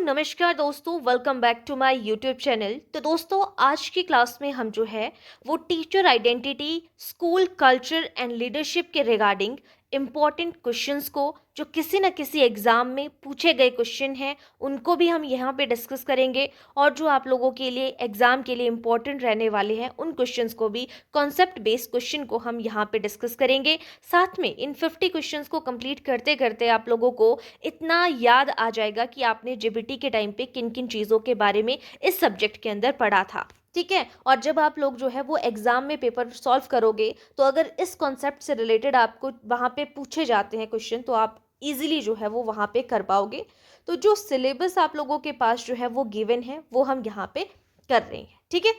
नमस्कार दोस्तों, welcome back to my YouTube channel. तो दोस्तों, आज की क्लास में हम जो है वो teacher identity, school culture and leadership के रिगार्डिंग इम्पॉर्टेंट क्वेश्चंस को, जो किसी न किसी एग्ज़ाम में पूछे गए क्वेश्चन हैं, उनको भी हम यहाँ पे डिस्कस करेंगे। और जो आप लोगों के लिए एग्ज़ाम के लिए इम्पॉर्टेंट रहने वाले हैं, उन क्वेश्चंस को भी, कॉन्सेप्ट बेस्ड क्वेश्चन को हम यहाँ पे डिस्कस करेंगे। साथ में इन 50 क्वेश्चंस को कंप्लीट करते करते आप लोगों को इतना याद आ जाएगा कि आपने जेबीटी के टाइम पे किन किन चीज़ों के बारे में इस सब्जेक्ट के अंदर पढ़ा था। ठीक है। और जब आप लोग जो है वो एग्जाम में पेपर सॉल्व करोगे, तो अगर इस कॉन्सेप्ट से रिलेटेड आपको वहाँ पे पूछे जाते हैं क्वेश्चन, तो आप इजीली जो है वो वहाँ पे कर पाओगे। तो जो सिलेबस आप लोगों के पास जो है वो गिवन है, वो हम यहाँ पे कर रहे हैं। ठीक है।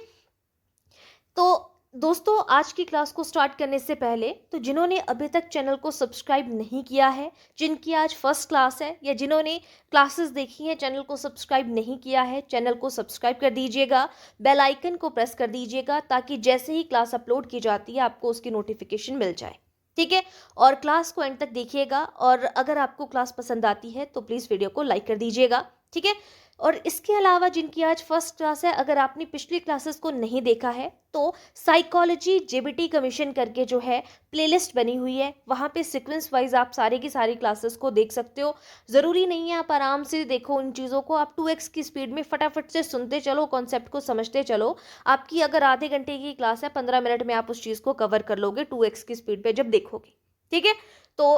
तो दोस्तों, आज की क्लास को स्टार्ट करने से पहले, तो जिन्होंने अभी तक चैनल को सब्सक्राइब नहीं किया है, जिनकी आज फर्स्ट क्लास है, या जिन्होंने क्लासेस देखी हैं चैनल को सब्सक्राइब नहीं किया है, चैनल को सब्सक्राइब कर दीजिएगा, बेल आइकन को प्रेस कर दीजिएगा, ताकि जैसे ही क्लास अपलोड की जाती है आपको उसकी नोटिफिकेशन मिल जाए। ठीक है। और क्लास को एंड तक देखिएगा, और अगर आपको क्लास पसंद आती है तो प्लीज़ वीडियो को लाइक कर दीजिएगा। ठीक है। और इसके अलावा जिनकी आज फर्स्ट क्लास है, अगर आपने पिछली क्लासेस को नहीं देखा है, तो साइकोलॉजी जेबीटी कमीशन करके जो है प्लेलिस्ट बनी हुई है, वहाँ पे सीक्वेंस वाइज आप सारी की सारी क्लासेस को देख सकते हो। ज़रूरी नहीं है आप आराम से देखो इन चीज़ों को, आप 2x की स्पीड में फटाफट से सुनते चलो, कॉन्सेप्ट को समझते चलो। आपकी अगर आधे घंटे की क्लास है, 15 मिनट में आप उस चीज़ को कवर कर लोगे 2x की स्पीड पर जब देखोगे। ठीक है। तो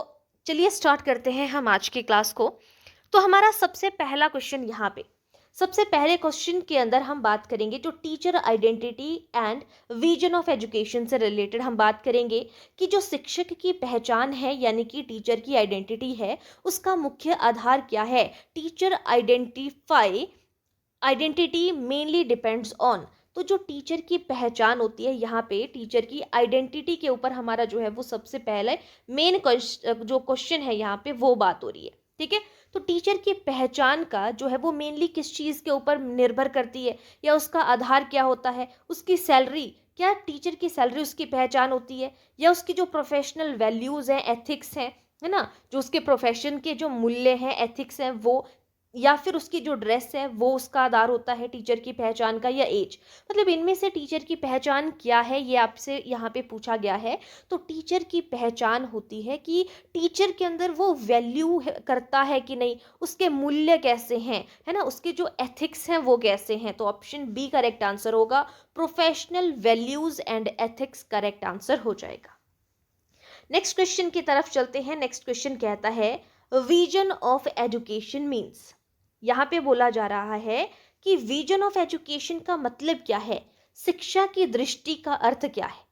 चलिए स्टार्ट करते हैं हम आज की क्लास को। तो हमारा सबसे पहला क्वेश्चन यहाँ पे, सबसे पहले क्वेश्चन के अंदर हम बात करेंगे जो teacher identity and vision of education से रिलेटेड हम बात करेंगे कि जो शिक्षक की पहचान है, यानी कि टीचर की आइडेंटिटी है, उसका मुख्य आधार क्या है। Teacher identity mainly depends on. तो जो टीचर की पहचान होती है, यहाँ पे टीचर की आइडेंटिटी के ऊपर हमारा जो है वो सबसे पहले मेन जो क्वेश्चन है यहाँ पे वो बात हो रही है। ठीक है। तो टीचर की पहचान का जो है वो मेनली किस चीज़ के ऊपर निर्भर करती है, या उसका आधार क्या होता है। उसकी सैलरी, क्या टीचर की सैलरी उसकी पहचान होती है, या उसकी जो प्रोफेशनल वैल्यूज़ हैं, एथिक्स हैं, है ना, जो उसके प्रोफेशन के जो मूल्य हैं, एथिक्स हैं वो, या फिर उसकी जो ड्रेस है वो उसका आधार होता है टीचर की पहचान का, या एज। मतलब इनमें से टीचर की पहचान क्या है, ये आपसे यहाँ पे पूछा गया है। तो टीचर की पहचान होती है कि टीचर के अंदर वो वैल्यू करता है कि नहीं, उसके मूल्य कैसे हैं, है ना, उसके जो एथिक्स हैं वो कैसे हैं। तो ऑप्शन बी करेक्ट आंसर होगा, professional values and ethics correct answer हो जाएगा। नेक्स्ट क्वेश्चन की तरफ चलते हैं। नेक्स्ट क्वेश्चन कहता है विजन ऑफ एजुकेशन मीन्स। यहाँ पे बोला जा रहा है कि विजन ऑफ एजुकेशन का मतलब क्या है, शिक्षा की दृष्टि का अर्थ क्या है।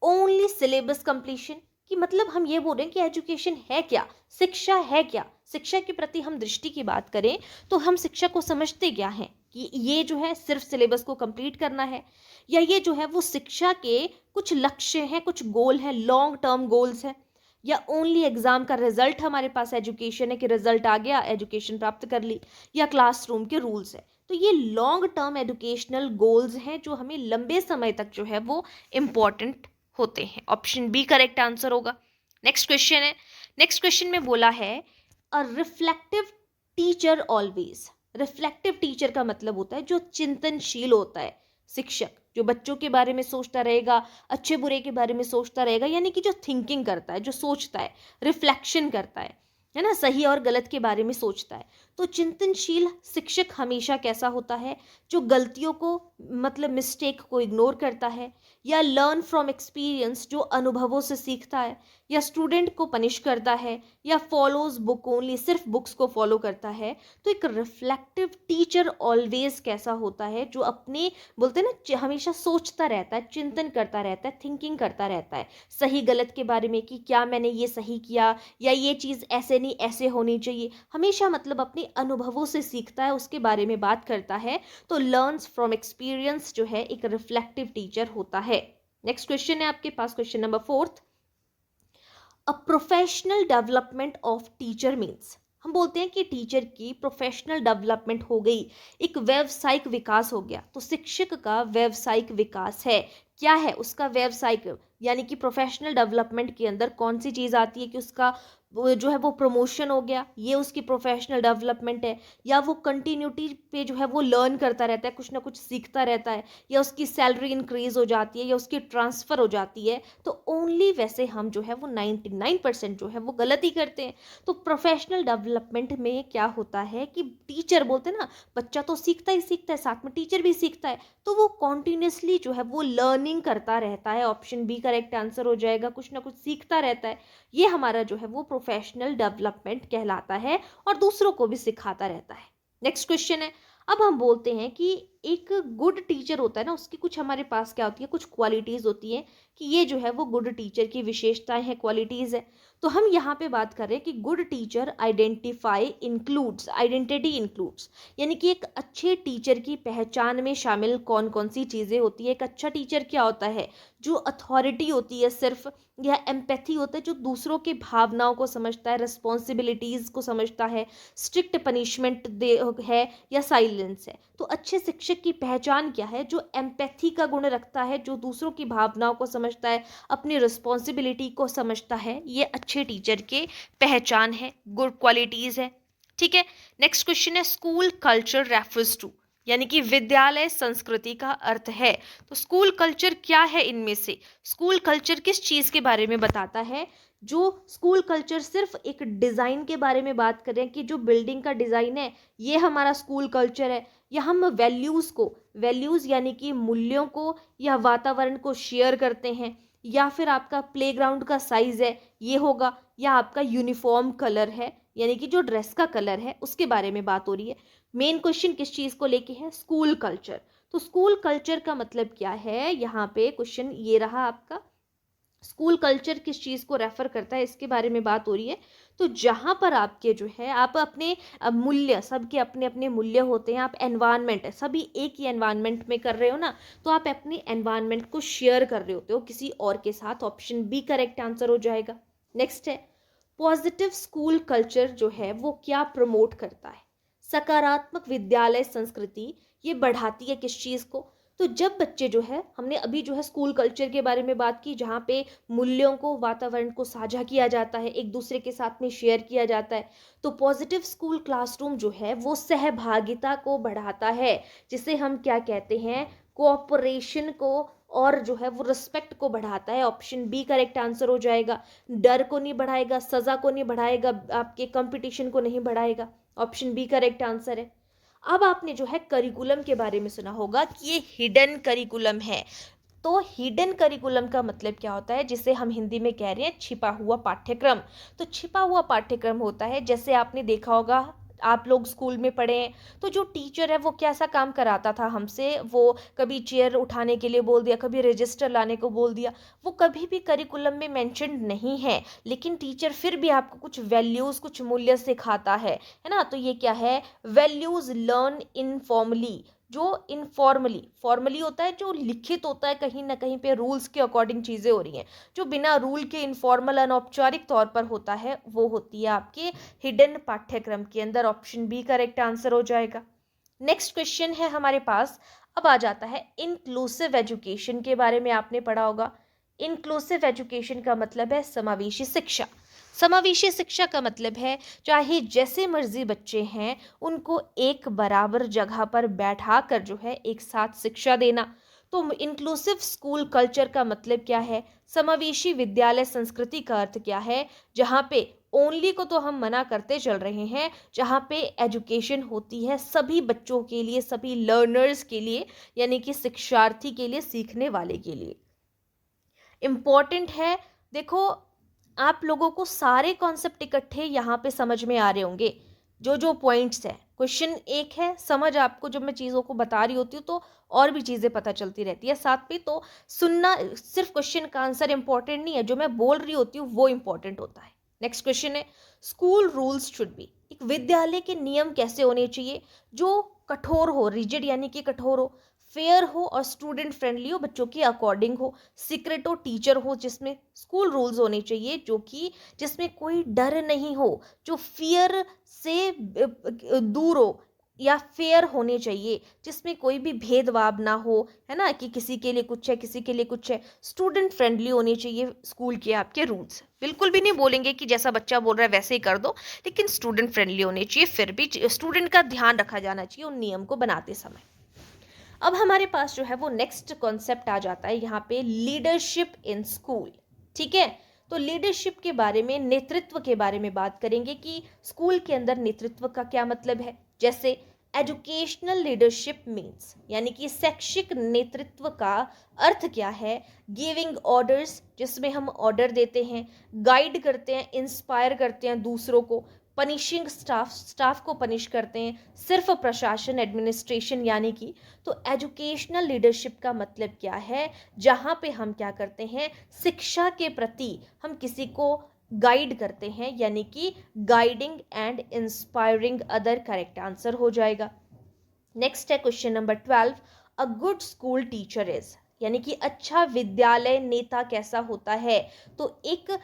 ओनली सिलेबस कंप्लीशन, कि मतलब हम ये बोल रहे हैं कि एजुकेशन है क्या, शिक्षा है क्या, शिक्षा के प्रति हम दृष्टि की बात करें तो हम शिक्षा को समझते क्या हैं, कि ये जो है सिर्फ सिलेबस को कंप्लीट करना है, या ये जो है वो शिक्षा के कुछ लक्ष्य हैं, कुछ गोल हैं, लॉन्ग टर्म गोल्स हैं, या ओनली एग्जाम का रिजल्ट हमारे पास एजुकेशन है कि रिजल्ट आ गया, एजुकेशन प्राप्त कर ली, या क्लासरूम के रूल्स है। तो ये लॉन्ग टर्म एजुकेशनल गोल्स हैं जो हमें लंबे समय तक जो है वो इम्पॉर्टेंट होते हैं। ऑप्शन बी करेक्ट आंसर होगा। नेक्स्ट क्वेश्चन है। नेक्स्ट क्वेश्चन में बोला है a reflective teacher always. Reflective teacher का मतलब होता है जो चिंतनशील होता है, शिक्षक जो बच्चों के बारे में सोचता रहेगा, अच्छे बुरे के बारे में सोचता रहेगा, यानी कि जो थिंकिंग करता है, जो सोचता है, रिफ्लेक्शन करता है ना, सही और गलत के बारे में सोचता है। तो चिंतनशील शिक्षक हमेशा कैसा होता है, जो गलतियों को, मतलब मिस्टेक को इग्नोर करता है, या लर्न फ्रॉम एक्सपीरियंस जो अनुभवों से सीखता है, या स्टूडेंट को पनिश करता है, या फॉलोज बुक ओनली सिर्फ बुक्स को फॉलो करता है। तो एक रिफ्लेक्टिव टीचर ऑलवेज कैसा होता है, जो अपने, बोलते हैं ना, हमेशा सोचता रहता है, चिंतन करता रहता है, थिंकिंग करता रहता है सही गलत के बारे में, कि क्या मैंने ये सही किया, या ये चीज़ ऐसे नहीं ऐसे होनी चाहिए। हमेशा मतलब अपने अनुभवों से सीखता है, उसके बारे में बात करता है। तो लर्न्स फ्रॉम एक्सपीरियंस जो है एक रिफ्लेक्टिव टीचर होता है। नेक्स्ट क्वेश्चन है आपके पास, question number 4। A professional development of teacher means. हम बोलते हैं कि टीचर की प्रोफेशनल डेवलपमेंट हो गई, एक व्यावसायिक विकास हो गया। तो शिक्षक का व्यावसायिक विकास है, क्या है उसका व्यावसायिक, यानी कि प्रोफेशनल डेवलपमेंट के अंदर कौन सी चीज़ आती है कि उसका जो है वो प्रमोशन हो गया, ये उसकी प्रोफेशनल डेवलपमेंट है, या वो कंटिन्यूटी पे जो है वो लर्न करता रहता है, कुछ ना कुछ सीखता रहता है, या उसकी सैलरी इंक्रीज हो जाती है, या उसकी ट्रांसफ़र हो जाती है, तो ओनली वैसे हम जो है वो 99% जो है वो गलती करते हैं। तो प्रोफेशनल डेवलपमेंट में क्या होता है कि टीचर बोलते हैं ना, बच्चा तो सीखता ही सीखता है, साथ में टीचर भी सीखता है, तो वो कॉन्टिन्यूसली जो है वो लर्निंग करता रहता है। ऑप्शन बी करेक्ट आंसर हो जाएगा, कुछ ना कुछ सीखता रहता है। ये हमारा जो है वो प्रोफेशनल डेवलपमेंट कहलाता है, और दूसरों को भी सिखाता रहता है। नेक्स्ट क्वेश्चन है, अब हम बोलते हैं कि एक गुड टीचर होता है ना, उसकी कुछ हमारे पास क्या होती है, कुछ क्वालिटीज़ होती हैं कि ये जो है वो गुड टीचर की विशेषताएं हैं, क्वालिटीज़ है। तो हम यहाँ पे बात कर रहे हैं कि गुड टीचर आइडेंटिटी इंक्लूड्स, यानी कि एक अच्छे टीचर की पहचान में शामिल कौन कौन सी चीज़ें होती है। एक अच्छा टीचर क्या होता है, जो अथॉरिटी होती है सिर्फ, या एम्पैथी होता है, जो दूसरों की भावनाओं को समझता है, रिस्पॉन्सिबिलिटीज़ को समझता है, स्ट्रिक्ट पनिशमेंट दे है, या साइलेंस है। तो अच्छे शिक्षक की पहचान क्या है, जो एम्पैथी का गुण रखता है, जो दूसरों की भावनाओं को समझता है, अपनी रिस्पॉन्सिबिलिटी को समझता है, ये अच्छे टीचर के पहचान है, गुड क्वालिटीज़ है। ठीक है। नेक्स्ट क्वेश्चन है, स्कूल कल्चर रेफर्स टू, यानी कि विद्यालय संस्कृति का अर्थ है। तो स्कूल कल्चर क्या है, इनमें से स्कूल कल्चर किस चीज़ के बारे में बताता है। जो स्कूल कल्चर सिर्फ एक डिज़ाइन के बारे में बात कर रहे हैं कि जो बिल्डिंग का डिज़ाइन है ये हमारा स्कूल कल्चर है, या हम वैल्यूज़ यानी कि मूल्यों को या वातावरण को शेयर करते हैं, या फिर आपका प्लेग्राउंड का साइज़ है ये होगा, या आपका यूनिफॉर्म कलर है, यानी कि जो ड्रेस का कलर है उसके बारे में बात हो रही है। मेन क्वेश्चन किस चीज़ को लेके है, स्कूल कल्चर। तो स्कूल कल्चर का मतलब क्या है, यहाँ पे क्वेश्चन ये रहा आपका, स्कूल कल्चर किस चीज़ को रेफर करता है, इसके बारे में बात हो रही है। तो जहाँ पर आपके जो है आप अपने मूल्य, सबके अपने अपने मूल्य होते हैं, आप एनवायरनमेंट है, सभी एक ही एनवायरनमेंट में कर रहे हो ना, तो आप अपने एनवायरनमेंट को शेयर कर रहे होते हो किसी और के साथ। ऑप्शन बी करेक्ट आंसर हो जाएगा। नेक्स्ट है, पॉजिटिव स्कूल कल्चर जो है वो क्या प्रमोट करता है, सकारात्मक विद्यालय संस्कृति ये बढ़ाती है किस चीज़ को। तो जब बच्चे जो है, हमने अभी जो है स्कूल कल्चर के बारे में बात की, जहाँ पे मूल्यों को, वातावरण को साझा किया जाता है, एक दूसरे के साथ में शेयर किया जाता है। तो पॉजिटिव स्कूल क्लासरूम जो है वो सहभागिता को बढ़ाता है, जिसे हम क्या कहते हैं, कोऑपरेशन को, और जो है वो रिस्पेक्ट को बढ़ाता है। ऑप्शन बी करेक्ट आंसर हो जाएगा। डर को नहीं बढ़ाएगा, सज़ा को नहीं बढ़ाएगा, आपके कंपटीशन को नहीं बढ़ाएगा। ऑप्शन बी करेक्ट आंसर है। अब आपने जो है करिकुलम के बारे में सुना होगा कि ये हिडन करिकुलम है। तो हिडन करिकुलम का मतलब क्या होता है, जिसे हम हिंदी में कह रहे हैं छिपा हुआ पाठ्यक्रम। तो छिपा हुआ पाठ्यक्रम होता है, जैसे आपने देखा होगा, आप लोग स्कूल में पढ़े हैं, तो जो टीचर है वो कैसा काम कराता था हमसे, वो कभी चेयर उठाने के लिए बोल दिया, कभी रजिस्टर लाने को बोल दिया, वो कभी भी करिकुलम में मेंशन नहीं है, लेकिन टीचर फिर भी आपको कुछ वैल्यूज़, कुछ मूल्य सिखाता है ना। तो ये क्या है, वैल्यूज़ लर्न इनफॉर्मली, जो फॉर्मली होता है, जो लिखित होता है, कहीं ना कहीं पे रूल्स के अकॉर्डिंग चीज़ें हो रही हैं। जो बिना रूल के इनफॉर्मल, अनौपचारिक तौर पर होता है, वो होती है आपके हिडन पाठ्यक्रम के अंदर। ऑप्शन बी करेक्ट आंसर हो जाएगा। नेक्स्ट क्वेश्चन है हमारे पास, अब आ जाता है इंक्लूसिव एजुकेशन के बारे में, आपने पढ़ा होगा। इंक्लूसिव एजुकेशन का मतलब है समावेशी शिक्षा। समावेशी शिक्षा का मतलब है चाहे जैसे मर्जी बच्चे हैं, उनको एक बराबर जगह पर बैठा कर जो है एक साथ शिक्षा देना। तो इंक्लूसिव स्कूल कल्चर का मतलब क्या है, समावेशी विद्यालय संस्कृति का अर्थ क्या है, जहाँ पे ओनली को तो हम मना करते चल रहे हैं, जहाँ पे एजुकेशन होती है सभी बच्चों के लिए, सभी लर्नर्स के लिए, यानी कि शिक्षार्थी के लिए, सीखने वाले के लिए इम्पॉर्टेंट है। देखो, आप लोगों को सारे कॉन्सेप्ट इकट्ठे यहाँ पे समझ में आ रहे होंगे, जो जो पॉइंट्स हैं। क्वेश्चन एक है, समझ आपको जब मैं चीज़ों को बता रही होती हूँ तो और भी चीज़ें पता चलती रहती है साथ में। तो सुनना, सिर्फ क्वेश्चन का आंसर इंपॉर्टेंट नहीं है, जो मैं बोल रही होती हूँ वो इंपॉर्टेंट होता है। नेक्स्ट क्वेश्चन है, स्कूल रूल्स शुड बी, एक विद्यालय के नियम कैसे होने चाहिए, जो कठोर हो, रिजिड यानी कि कठोर हो, फेयर हो और स्टूडेंट फ्रेंडली हो, बच्चों के अकॉर्डिंग हो, सीक्रेट हो, टीचर हो, जिसमें स्कूल रूल्स होने चाहिए जो कि जिसमें कोई डर नहीं हो, जो फियर से दूर हो, या फेयर होने चाहिए, जिसमें कोई भी भेदभाव ना हो, है ना, कि किसी के लिए कुछ है किसी के लिए कुछ है। स्टूडेंट फ्रेंडली होने चाहिए स्कूल के आपके रूल्स, बिल्कुल भी नहीं बोलेंगे कि जैसा बच्चा बोल रहा है वैसे ही कर दो, लेकिन स्टूडेंट फ्रेंडली होने चाहिए, फिर भी स्टूडेंट का ध्यान रखा जाना चाहिए उन नियम को बनाते समय। अब हमारे पास जो है वो नेक्स्ट कॉन्सेप्ट आ जाता है यहाँ पे, लीडरशिप इन स्कूल। ठीक है, तो लीडरशिप के बारे में, नेतृत्व के बारे में बात करेंगे कि स्कूल के अंदर नेतृत्व का क्या मतलब है। जैसे एजुकेशनल लीडरशिप मीन्स, यानी कि शैक्षिक नेतृत्व का अर्थ क्या है, गिविंग ऑर्डर्स, जिसमें हम ऑर्डर देते हैं, गाइड करते हैं, इंस्पायर करते हैं दूसरों को, पनिशिंग स्टाफ, स्टाफ को पनिश करते हैं, सिर्फ प्रशासन, एडमिनिस्ट्रेशन यानी कि। तो एजुकेशनल लीडरशिप का मतलब क्या है, जहाँ पे हम क्या करते हैं, शिक्षा के प्रति हम किसी को गाइड करते हैं, यानी कि guiding and inspiring other, correct answer हो जाएगा। नेक्स्ट है question number 12, a good school teacher is, यानी कि अच्छा विद्यालय नेता कैसा होता है। तो एक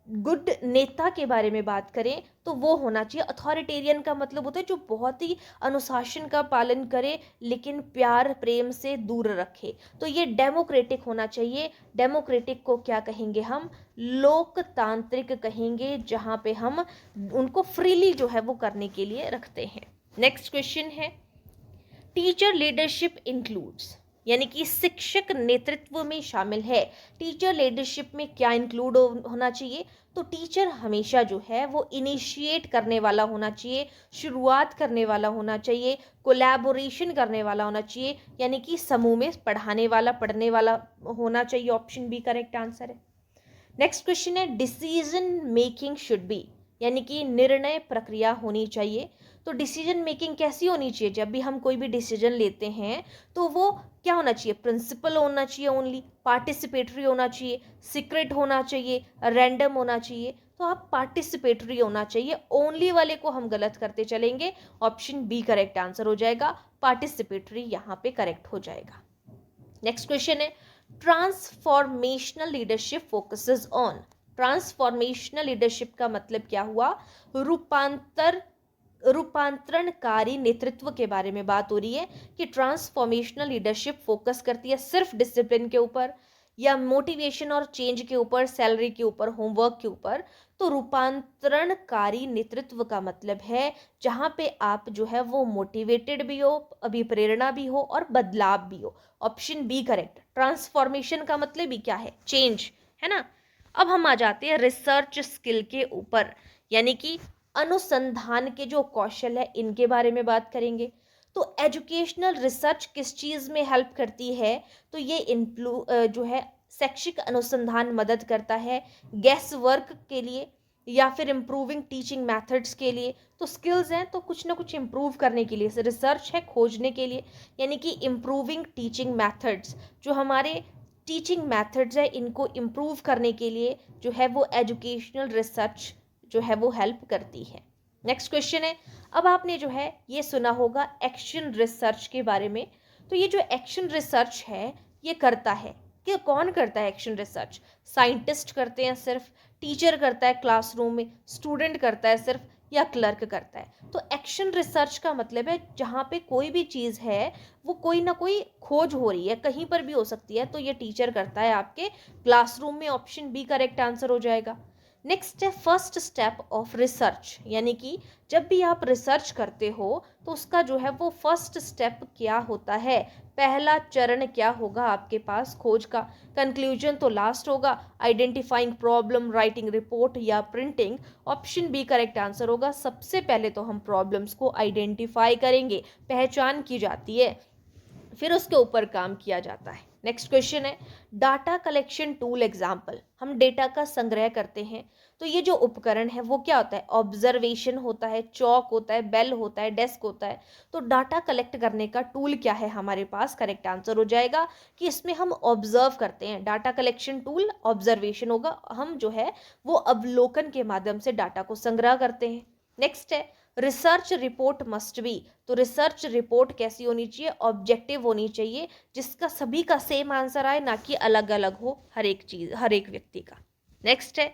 गुड नेता के बारे में बात करें तो वो होना चाहिए, अथॉरिटेरियन का मतलब होता है जो बहुत ही अनुशासन का पालन करे लेकिन प्यार प्रेम से दूर रखे। तो ये डेमोक्रेटिक होना चाहिए। डेमोक्रेटिक को क्या कहेंगे हम, लोकतांत्रिक कहेंगे, जहाँ पे हम उनको फ्रीली जो है वो करने के लिए रखते हैं। नेक्स्ट क्वेश्चन है, टीचर लीडरशिप इंक्लूड्स, यानी कि शिक्षक नेतृत्व में शामिल है। टीचर लीडरशिप में क्या इंक्लूड होना चाहिए, तो टीचर हमेशा जो है वो इनिशिएट करने वाला होना चाहिए, शुरुआत करने वाला होना चाहिए, कोलैबोरेशन करने वाला होना चाहिए, यानी कि समूह में पढ़ाने वाला, पढ़ने वाला होना चाहिए। ऑप्शन बी करेक्ट आंसर है। नेक्स्ट क्वेश्चन है, डिसीजन मेकिंग शुड बी, यानी कि निर्णय प्रक्रिया होनी चाहिए। तो डिसीजन मेकिंग कैसी होनी चाहिए, जब भी हम कोई भी डिसीजन लेते हैं तो वो क्या होना चाहिए, प्रिंसिपल होना चाहिए ओनली, पार्टिसिपेटरी होना चाहिए, सीक्रेट होना चाहिए, रैंडम होना चाहिए। तो आप पार्टिसिपेटरी होना चाहिए, ओनली वाले को हम गलत करते चलेंगे। ऑप्शन बी करेक्ट आंसर हो जाएगा, पार्टिसिपेटरी यहाँ पे करेक्ट हो जाएगा। नेक्स्ट क्वेश्चन है, transformational leadership focuses on. Transformational leadership का मतलब क्या हुआ, रूपांतरणकारी नेतृत्व के बारे में बात हो रही है कि ट्रांसफॉर्मेशनल लीडरशिप फोकस करती है सिर्फ डिसिप्लिन के ऊपर, या मोटिवेशन और चेंज के ऊपर, सैलरी के ऊपर, होमवर्क के ऊपर। तो रूपांतरणकारी नेतृत्व का मतलब है जहाँ पे आप जो है वो मोटिवेटेड भी हो, अभी प्रेरणा भी हो और बदलाव भी हो। Option B correct. ट्रांसफॉर्मेशन का मतलब ही क्या है, चेंज, है ना। अब हम आ जाते हैं रिसर्च स्किल के ऊपर, यानी कि अनुसंधान के जो कौशल है इनके बारे में बात करेंगे। तो एजुकेशनल रिसर्च किस चीज़ में हेल्प करती है, तो ये जो है शैक्षिक अनुसंधान मदद करता है गैस वर्क के लिए या फिर इम्प्रूविंग टीचिंग मेथड्स के लिए। तो स्किल्स हैं तो कुछ ना कुछ इम्प्रूव करने के लिए, रिसर्च है खोजने के लिए, यानी कि इम्प्रूविंग टीचिंग मेथड्स, जो हमारे टीचिंग मेथड्स है इनको इम्प्रूव करने के लिए जो है वो एजुकेशनल रिसर्च जो है वो हेल्प करती है। नेक्स्ट क्वेश्चन है, अब आपने जो है ये सुना होगा एक्शन रिसर्च के बारे में। तो ये जो एक्शन रिसर्च है ये करता है कि कौन करता है एक्शन रिसर्च, साइंटिस्ट करते हैं सिर्फ, टीचर करता है क्लासरूम में, स्टूडेंट करता है सिर्फ, या क्लर्क करता है। तो एक्शन रिसर्च का मतलब है जहाँ पे कोई भी चीज़ है वो कोई ना कोई खोज हो रही है, कहीं पर भी हो सकती है, तो ये टीचर करता है आपके क्लासरूम में। ऑप्शन बी करेक्ट आंसर हो जाएगा। नेक्स्ट है फर्स्ट स्टेप ऑफ रिसर्च, यानी कि जब भी आप रिसर्च करते हो तो उसका जो है वो फर्स्ट स्टेप क्या होता है, पहला चरण क्या होगा आपके पास खोज का। कंक्लूजन तो लास्ट होगा, आइडेंटिफाइंग प्रॉब्लम, राइटिंग रिपोर्ट या printing. Option B correct answer होगा। सबसे पहले तो हम प्रॉब्लम्स को आइडेंटिफाई करेंगे, पहचान की जाती है, फिर उसके ऊपर काम किया जाता है। नेक्स्ट क्वेश्चन है डाटा कलेक्शन टूल एग्जाम्पल, हम डेटा का संग्रह करते हैं तो ये जो उपकरण है वो क्या होता है, ऑब्जर्वेशन होता है, चौक होता है, बेल होता है, डेस्क होता है। तो डाटा कलेक्ट करने का टूल क्या है हमारे पास, करेक्ट आंसर हो जाएगा कि इसमें हम ऑब्जर्व करते हैं। डाटा कलेक्शन टूल ऑब्जर्वेशन होगा, हम जो है वो अवलोकन के माध्यम से डाटा को संग्रह करते हैं। नेक्स्ट है रिसर्च रिपोर्ट मस्ट बी, तो रिसर्च रिपोर्ट कैसी होनी चाहिए, ऑब्जेक्टिव होनी चाहिए, जिसका सभी का सेम आंसर आए, ना कि अलग अलग हो हर एक चीज, हर एक व्यक्ति का। नेक्स्ट है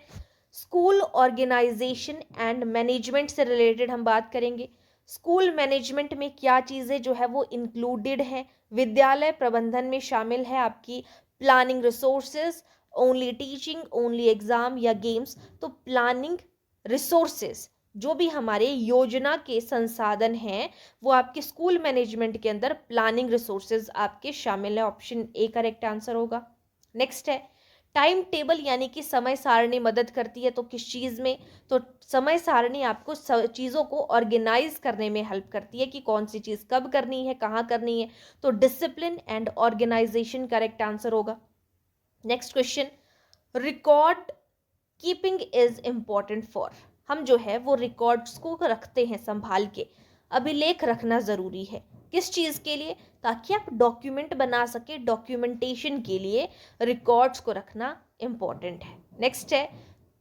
स्कूल ऑर्गेनाइजेशन एंड मैनेजमेंट से रिलेटेड हम बात करेंगे। स्कूल मैनेजमेंट में क्या चीज़ें जो है वो इंक्लूडेड हैं, विद्यालय प्रबंधन में शामिल है आपकी planning resources, only teaching, only exam या गेम्स। तो प्लानिंग रिसोर्सेज, जो भी हमारे योजना के संसाधन हैं, वो आपके स्कूल मैनेजमेंट के अंदर प्लानिंग रिसोर्सेज आपके शामिल है। ऑप्शन ए करेक्ट आंसर होगा। नेक्स्ट है टाइम टेबल, यानी कि समय सारणी मदद करती है तो किस चीज़ में? तो समय सारणी आपको चीज़ों को ऑर्गेनाइज करने में हेल्प करती है कि कौन सी चीज़ कब करनी है, कहाँ करनी है। तो discipline and organisation correct answer होगा। Next question, record keeping is important for, हम जो है वो रिकॉर्ड्स को रखते हैं संभाल के, अभिलेख रखना ज़रूरी है किस चीज़ के लिए? ताकि आप डॉक्यूमेंट बना सके, डॉक्यूमेंटेशन के लिए रिकॉर्ड्स को रखना इम्पॉर्टेंट है। नेक्स्ट है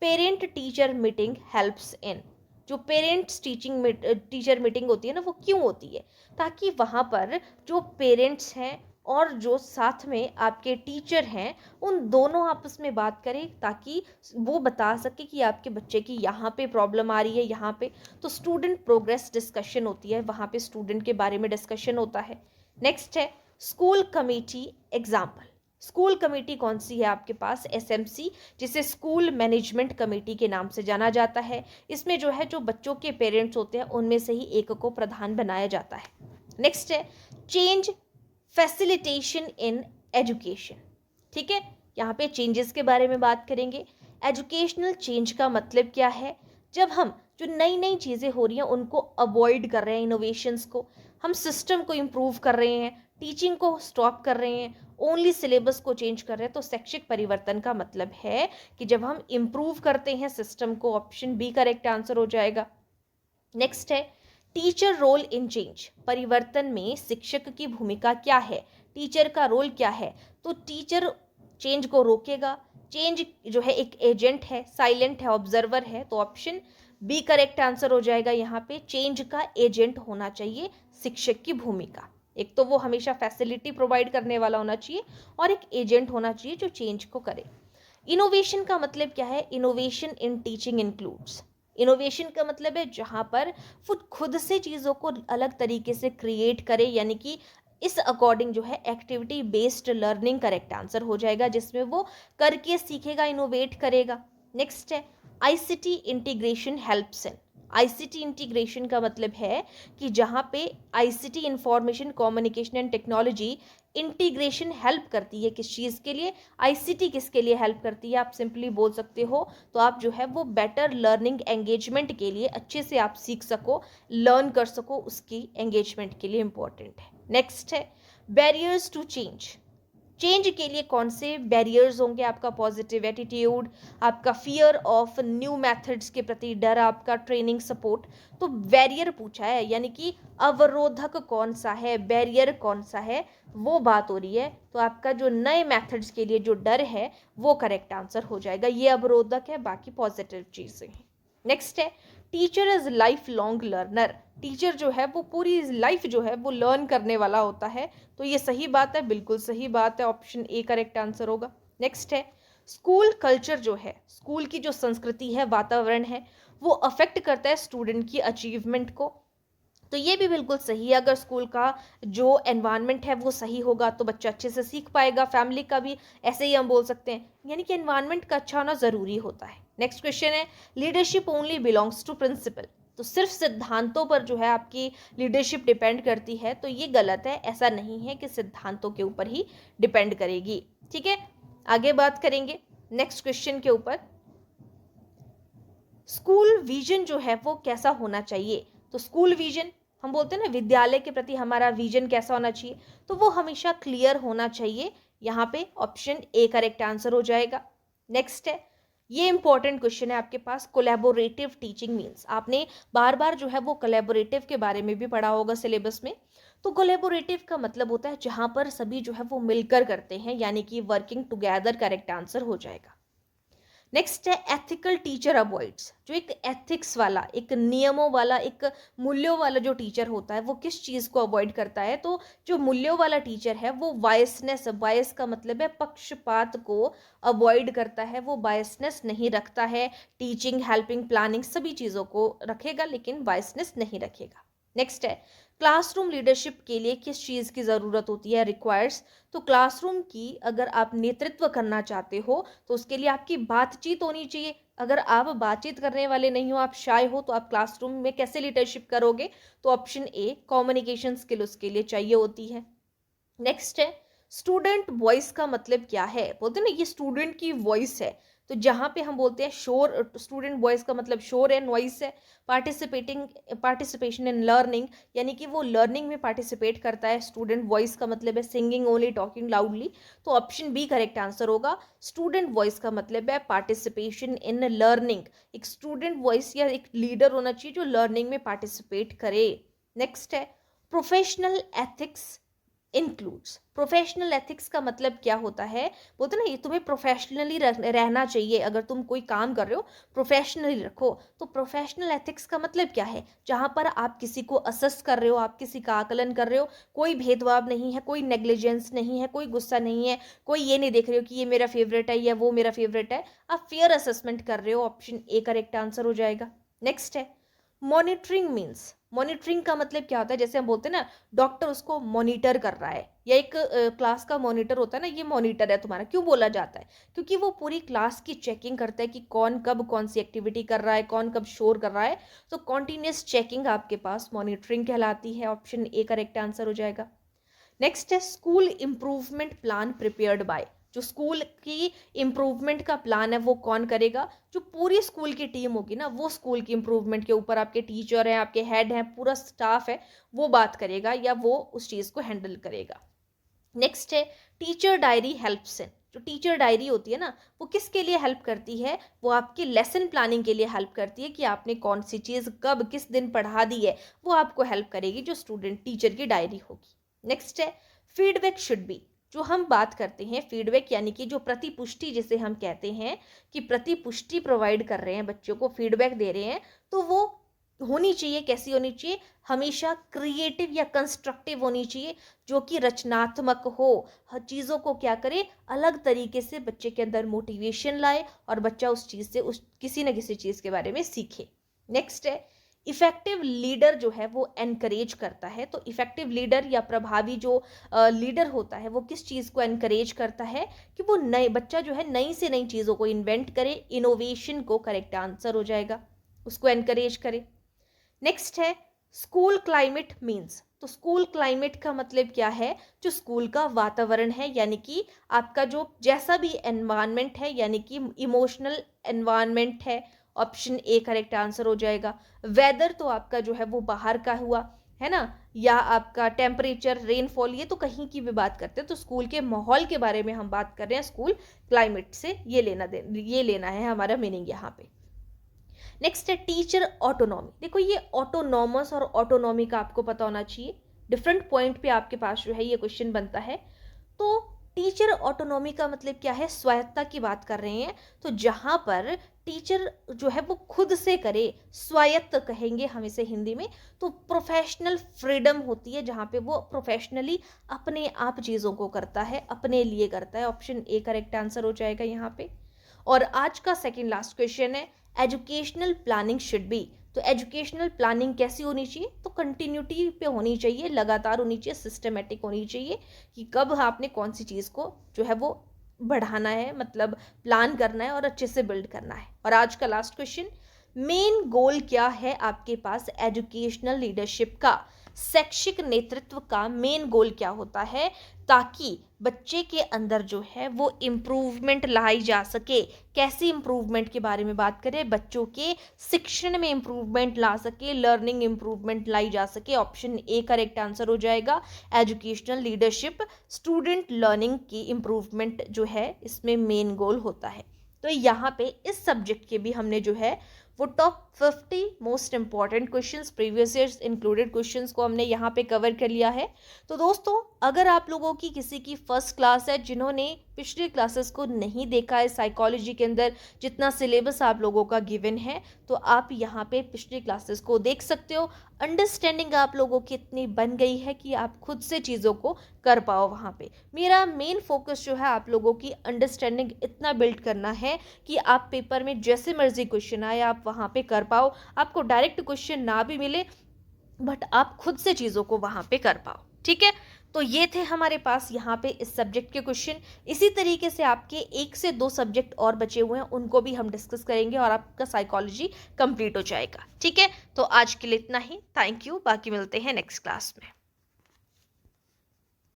parent teacher meeting helps in, जो पेरेंट्स टीचर मीटिंग होती है ना, वो क्यों होती है? ताकि वहाँ पर जो पेरेंट्स हैं और जो साथ में आपके टीचर हैं, उन दोनों आपस में बात करें, ताकि वो बता सके कि आपके बच्चे की यहाँ पे प्रॉब्लम आ रही है, यहाँ पे। तो स्टूडेंट प्रोग्रेस डिस्कशन होती है, वहाँ पे स्टूडेंट के बारे में डिस्कशन होता है। नेक्स्ट है school committee example, school committee कौन सी है आपके पास? एसएमसी, जिसे स्कूल मैनेजमेंट कमेटी के नाम से जाना जाता है। इसमें जो है जो बच्चों के पेरेंट्स होते हैं उनमें से ही एक को प्रधान बनाया जाता है। नेक्स्ट है चेंज फैसिलिटेशन इन एजुकेशन, ठीक है, यहाँ पे चेंजेस के बारे में बात करेंगे। एजुकेशनल चेंज का मतलब क्या है? जब हम जो नई नई चीज़ें हो रही हैं उनको अवॉइड कर रहे हैं, इनोवेशंस को, हम सिस्टम को इम्प्रूव कर रहे हैं, टीचिंग को स्टॉप कर रहे हैं, ओनली सिलेबस को चेंज कर रहे हैं, तो शैक्षिक परिवर्तन का मतलब है कि जब हम इम्प्रूव करते हैं सिस्टम को। ऑप्शन बी करेक्ट आंसर हो जाएगा। नेक्स्ट है टीचर रोल इन चेंज, परिवर्तन में शिक्षक की भूमिका क्या है, टीचर का रोल क्या है? तो टीचर चेंज को रोकेगा, चेंज जो है एक एजेंट है, साइलेंट है, ऑब्जर्वर है। तो ऑप्शन बी करेक्ट आंसर हो जाएगा। यहाँ पे चेंज का एजेंट होना चाहिए शिक्षक की भूमिका, एक तो वो हमेशा फैसिलिटी प्रोवाइड करने वाला होना चाहिए और एक एजेंट होना चाहिए जो चेंज को करे। इनोवेशन का मतलब क्या है? Innovation in teaching includes, innovation का मतलब है जहाँ पर वो खुद से चीज़ों को अलग तरीके से क्रिएट करे, यानी कि इस अकॉर्डिंग जो है activity based learning correct answer हो जाएगा, जिसमें वो करके सीखेगा, इनोवेट करेगा। नेक्स्ट है ICT integration helps in, ICT integration का मतलब है कि जहाँ पे ICT information communication and technology integration help करती है किस चीज़ के लिए? आईसीटी किसके लिए हेल्प करती है? आप सिंपली बोल सकते हो तो आप जो है वो बेटर लर्निंग एंगेजमेंट के लिए, अच्छे से आप सीख सको, लर्न कर सको, उसकी एंगेजमेंट के लिए इंपॉर्टेंट है। नेक्स्ट है बैरियर्स टू चेंज, चेंज के लिए कौन से बैरियर्स होंगे? आपका पॉजिटिव एटीट्यूड, आपका फियर ऑफ न्यू मेथड्स के प्रति डर, आपका ट्रेनिंग सपोर्ट। तो बैरियर पूछा है, यानी कि अवरोधक कौन सा है, बैरियर कौन सा है, वो बात हो रही है। तो आपका जो नए मेथड्स के लिए जो डर है वो करेक्ट आंसर हो जाएगा, ये अवरोधक है, बाकी पॉजिटिव चीज़ें हैं। नेक्स्ट है teacher is life long learner, teacher जो है वो पूरी लाइफ जो है वो लर्न करने वाला होता है। तो ये सही बात है, बिल्कुल सही बात है, ऑप्शन ए करेक्ट आंसर होगा। नेक्स्ट है स्कूल कल्चर जो है, स्कूल की जो संस्कृति है, वातावरण है, वो अफेक्ट करता है स्टूडेंट की अचीवमेंट को। तो ये भी बिल्कुल सही है, अगर स्कूल का जो एनवायरनमेंट है वो सही होगा तो बच्चा अच्छे से सीख पाएगा। फैमिली का भी ऐसे ही हम बोल सकते हैं, यानी कि एनवायरनमेंट का अच्छा होना ज़रूरी होता है। नेक्स्ट क्वेश्चन है leadership only belongs to principal, तो सिर्फ सिद्धांतों पर जो है आपकी लीडरशिप डिपेंड करती है, तो ये गलत है। ऐसा नहीं है कि सिद्धांतों के ऊपर ही डिपेंड करेगी। ठीक है, आगे बात करेंगे नेक्स्ट क्वेश्चन के ऊपर। स्कूल विजन जो है वो कैसा होना चाहिए? तो स्कूल विजन, हम बोलते हैं ना विद्यालय के प्रति हमारा विजन कैसा होना चाहिए, तो वो हमेशा क्लियर होना चाहिए। यहाँ पे ऑप्शन ए करेक्ट आंसर हो जाएगा। नेक्स्ट है, ये इंपॉर्टेंट क्वेश्चन है आपके पास, कोलैबोरेटिव टीचिंग मीन्स, आपने बार बार जो है वो कोलैबोरेटिव के बारे में भी पढ़ा होगा सिलेबस में। तो कोलैबोरेटिव का मतलब होता है जहाँ पर सभी जो है वो मिलकर करते हैं, यानी कि वर्किंग टुगेदर, करेक्ट आंसर हो जाएगा। नेक्स्ट है एथिकल टीचर अवॉइड्स, जो एक एथिक्स वाला, एक नियमों वाला, एक मूल्यों वाला जो टीचर होता है वो किस चीज़ को अवॉइड करता है? तो जो मूल्यों वाला टीचर है वो बायसनेस, बायस का मतलब है पक्षपात को अवॉइड करता है, वो बायसनेस नहीं रखता है। टीचिंग, हेल्पिंग, प्लानिंग सभी चीज़ों को रखेगा लेकिन बायसनेस नहीं रखेगा। नेक्स्ट है, क्लासरूम लीडरशिप के लिए किस चीज़ की ज़रूरत होती है, रिक्वायर्स। तो क्लासरूम की अगर आप नेतृत्व करना चाहते हो तो उसके लिए आपकी बातचीत होनी चाहिए। अगर आप बातचीत करने वाले नहीं हो, आप शाय हो, तो आप क्लासरूम में कैसे लीडरशिप करोगे। तो ऑप्शन ए, कम्युनिकेशन स्किल उसके लिए चाहिए होती है। नेक्स्ट है, स्टूडेंट वॉइस का मतलब क्या है। बोलते हैं ना ये स्टूडेंट की वॉइस है, तो जहाँ पे हम बोलते हैं शोर, स्टूडेंट वॉइस का मतलब शोर है, नॉइस है। पार्टिसिपेशन इन लर्निंग, यानी कि वो लर्निंग में पार्टिसिपेट करता है। स्टूडेंट वॉइस का मतलब है सिंगिंग ओनली, टॉकिंग लाउडली। तो ऑप्शन बी करेक्ट आंसर होगा। स्टूडेंट वॉइस का मतलब है पार्टिसिपेशन इन लर्निंग। एक स्टूडेंट वॉइस या एक लीडर होना चाहिए जो लर्निंग में पार्टिसिपेट करे। नेक्स्ट है, professional ethics includes. Professional ethics का मतलब क्या होता है। बोलते ना ये तुम्हें प्रोफेशनली रहना चाहिए। अगर तुम कोई काम कर रहे हो, प्रोफेशनली रखो। तो प्रोफेशनल एथिक्स का मतलब क्या है, जहाँ पर आप किसी को असेस कर रहे हो, आप किसी का आकलन कर रहे हो, कोई भेदभाव नहीं है, कोई नेग्लिजेंस नहीं है, कोई गुस्सा नहीं है, कोई ये नहीं देख रहे हो कि ये मेरा फेवरेट है या वो मेरा फेवरेट है। आप फेयर असेसमेंट कर रहे हो। ऑप्शन ए करेक्ट आंसर हो जाएगा। नेक्स्ट है, मॉनिटरिंग मीन्स। मॉनिटरिंग का मतलब क्या होता है, जैसे हम बोलते हैं ना डॉक्टर उसको मॉनिटर कर रहा है, या एक क्लास का मॉनिटर होता है ना, ये मॉनिटर है तुम्हारा। क्यों बोला जाता है, क्योंकि वो पूरी क्लास की चेकिंग करता है कि कौन कब कौन सी एक्टिविटी कर रहा है, कौन कब शोर कर रहा है। तो कॉन्टिन्यूस चेकिंग आपके पास मॉनिटरिंग कहलाती है। ऑप्शन ए करेक्ट आंसर हो जाएगा। नेक्स्ट है, school improvement plan prepared by. जो स्कूल की इम्प्रूवमेंट का प्लान है वो कौन करेगा, जो पूरी स्कूल की टीम होगी ना, वो स्कूल की इम्प्रूवमेंट के ऊपर, आपके टीचर हैं, आपके हेड हैं, पूरा स्टाफ है, वो बात करेगा या वो उस चीज़ को हैंडल करेगा। नेक्स्ट है, टीचर डायरी हेल्प्स इन। जो टीचर डायरी होती है ना, वो किसके लिए हेल्प करती है, वो आपकी लेसन प्लानिंग के लिए हेल्प करती है कि आपने कौन सी चीज़ कब किस दिन पढ़ा दी है, वो आपको हेल्प करेगी, जो स्टूडेंट टीचर की डायरी होगी। नेक्स्ट है, फीडबैक शुड बी। जो हम बात करते हैं फीडबैक, यानी कि जो प्रतिपुष्टि जिसे हम कहते हैं, कि प्रतिपुष्टि प्रोवाइड कर रहे हैं बच्चों को, फीडबैक दे रहे हैं, तो वो होनी चाहिए, कैसी होनी चाहिए, हमेशा क्रिएटिव या कंस्ट्रक्टिव होनी चाहिए, जो कि रचनात्मक हो। हर चीज़ों को क्या करे, अलग तरीके से बच्चे के अंदर मोटिवेशन लाए और बच्चा उस चीज़ से उस किसी न किसी चीज़ के बारे में सीखे। नेक्स्ट है, इफेक्टिव लीडर जो है वो एनकरेज करता है। तो इफेक्टिव लीडर या प्रभावी जो लीडर होता है वो किस चीज़ को एनकरेज करता है, कि वो नए बच्चा जो है नई से नई चीज़ों को इन्वेंट करे, इनोवेशन को करेक्ट आंसर हो जाएगा, उसको एनकरेज करे। नेक्स्ट है, स्कूल क्लाइमेट मीन्स। तो स्कूल क्लाइमेट का मतलब क्या है, जो स्कूल का वातावरण है, यानी कि आपका जो जैसा भी एनवायरनमेंट है, यानी कि इमोशनल एनवायरनमेंट है। ऑप्शन ए करेक्ट आंसर हो जाएगा। वेदर तो आपका जो है वो बाहर का हुआ, है ना, या आपका टेम्परेचर, रेनफॉल, ये तो कहीं की भी बात करते हैं। तो स्कूल के माहौल के बारे में हम बात कर रहे हैं, स्कूल क्लाइमेट से ये लेना है हमारा मीनिंग यहाँ पे। नेक्स्ट है, टीचर ऑटोनॉमी। देखो ये ऑटोनॉमस और ऑटोनॉमी का आपको पता होना चाहिए, डिफरेंट पॉइंट पे आपके पास जो है ये क्वेश्चन बनता है। तो टीचर ऑटोनॉमी का मतलब क्या है, स्वायत्ता की बात कर रहे हैं। तो जहां पर टीचर जो है वो खुद से करे, स्वायत्त कहेंगे हम इसे हिंदी में। तो प्रोफेशनल फ्रीडम होती है, जहां पे वो प्रोफेशनली अपने आप चीज़ों को करता है, अपने लिए करता है। ऑप्शन ए करेक्ट आंसर हो जाएगा यहाँ पे। और आज का सेकंड लास्ट क्वेश्चन है, एजुकेशनल प्लानिंग शुड बी। तो एजुकेशनल प्लानिंग कैसी होनी चाहिए, तो कंटिन्यूटी पे होनी चाहिए, लगातार होनी चाहिए, सिस्टमेटिक होनी चाहिए, कि कब आपने कौन सी चीज़ को जो है वो बढ़ाना है, मतलब प्लान करना है और अच्छे से बिल्ड करना है। और आज का लास्ट क्वेश्चन, मेन गोल क्या है आपके पास एजुकेशनल लीडरशिप का, शैक्षिक नेतृत्व का मेन गोल क्या होता है, ताकि बच्चे के अंदर जो है वो इम्प्रूवमेंट लाई जा सके। कैसी इम्प्रूवमेंट के बारे में बात करें, बच्चों के शिक्षण में इम्प्रूवमेंट ला सके, लर्निंग इम्प्रूवमेंट लाई जा सके। ऑप्शन ए करेक्ट आंसर हो जाएगा। एजुकेशनल लीडरशिप स्टूडेंट लर्निंग की इम्प्रूवमेंट जो है इसमें मेन गोल होता है। तो यहाँ पे इस सब्जेक्ट के भी हमने जो है वो top 50 most important questions, previous years included questions को हमने यहाँ पे कवर कर लिया है। तो दोस्तों, अगर आप लोगों की किसी की फर्स्ट क्लास है, जिन्होंने पिछली क्लासेस को नहीं देखा है, साइकोलॉजी के अंदर जितना सिलेबस आप लोगों का गिवन है, तो आप यहाँ पे पिछली क्लासेस को देख सकते हो। अंडरस्टैंडिंग आप लोगों की इतनी बन गई है कि आप खुद से चीज़ों को कर पाओ। वहाँ पे मेरा मेन फोकस जो है आप लोगों की अंडरस्टैंडिंग इतना बिल्ड करना है कि आप पेपर में जैसे मर्जी क्वेश्चन आए आप वहाँ पे कर पाओ। आपको डायरेक्ट क्वेश्चन ना भी मिले, बट आप खुद से चीज़ों को वहाँ पे कर पाओ। ठीक है, तो ये थे हमारे पास यहाँ पे इस सब्जेक्ट के क्वेश्चन। इसी तरीके से आपके 1 से 2 सब्जेक्ट और बचे हुए हैं, उनको भी हम डिस्कस करेंगे और आपका साइकोलॉजी कंप्लीट हो जाएगा। ठीक है, तो आज के लिए इतना ही। थैंक यू, बाकी मिलते हैं नेक्स्ट क्लास में।